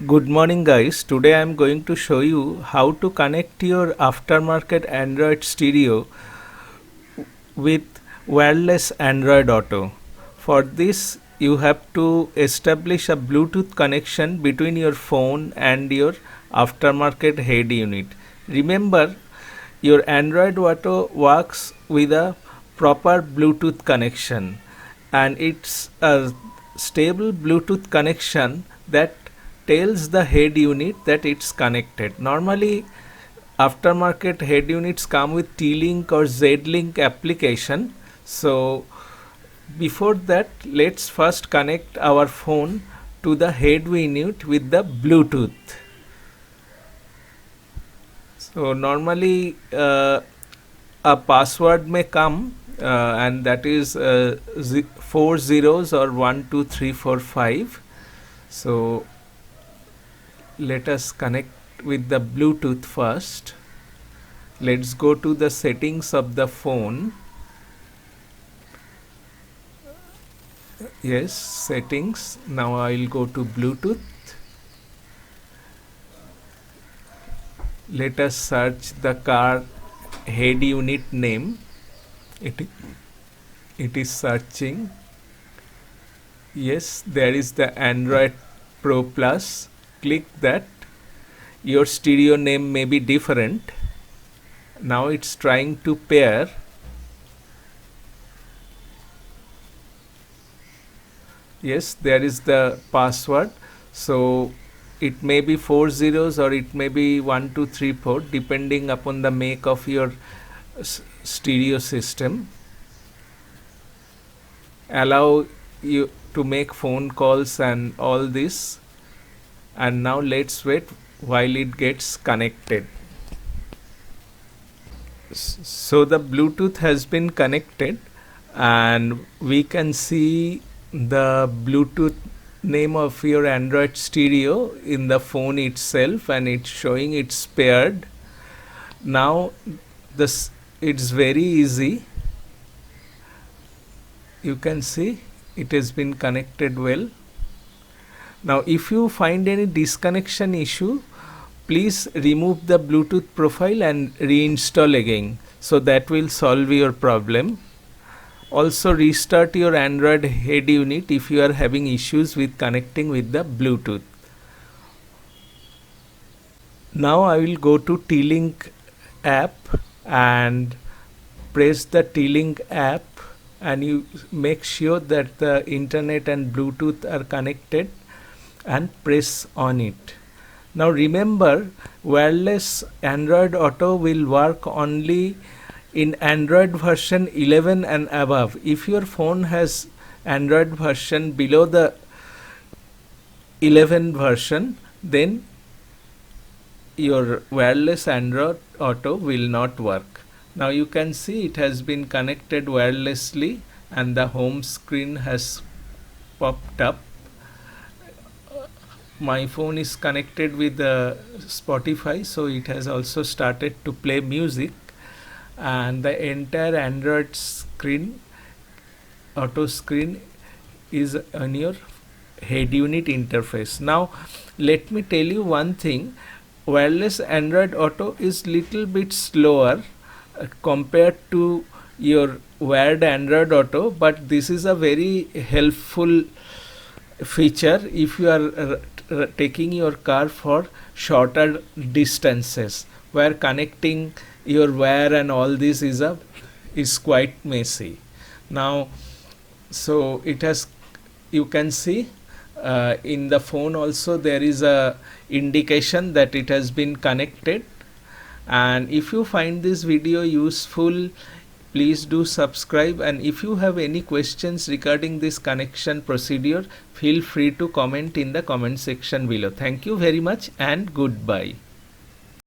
Good morning guys. Today I am going to show you how to connect your aftermarket Android stereo with wireless Android Auto. For this you have to establish a Bluetooth connection between your phone and your aftermarket head unit. Remember, your Android Auto works with a proper Bluetooth connection, and it's a stable Bluetooth connection that tells the head unit that it's connected. Normally aftermarket head units come with T-Link or Z-Link application. So before that, let's first connect our phone to the head unit with the Bluetooth. So normally a password may come, and that is 4 zeros or 1 2 3 4 5. So let us connect with the Bluetooth first. Let's go to the settings of the phone. Yes, settings. Now I will go to Bluetooth. Let us search the car head unit name. It is searching. Yes, there is the Android Pro Plus. Click that. Your stereo name may be different. Now it's trying to pair. Yes, there is the password. So it may be 4 zeros or it may be 1 2 3 4 depending upon the make of your stereo system. Allow you to make phone calls and all this. And now let's wait while it gets connected. So the Bluetooth has been connected, and we can see the Bluetooth name of your Android stereo in the phone itself, and it's showing it's paired. Now this it's very easy. You can see it has been connected well. Now if you find any disconnection issue, please remove the Bluetooth profile and reinstall again, so that will solve your problem. Also restart your Android head unit if you are having issues with connecting with the Bluetooth. Now I will go to T-Link app and press the T-Link app, and you make sure that the internet and Bluetooth are connected and press on it. Now remember, wireless Android Auto will work only in Android version 11 and above. If your phone has Android version below the 11 version, then your wireless Android Auto will not work. Now you can see it has been connected wirelessly and the home screen has popped up. My phone is connected with Spotify, so it has also started to play music, and the entire Android screen, auto screen, is on your head unit interface. Now let me tell you one thing. Wireless Android Auto is little bit slower compared to your wired Android Auto, but this is a very helpful feature if you are taking your car for shorter distances, where connecting your wire and all this is quite messy. Now so it has, you can see in the phone also there is a indication that it has been connected. And if you find this video useful, please do subscribe, and if you have any questions regarding this connection procedure, feel free to comment in the comment section below. Thank you very much and goodbye.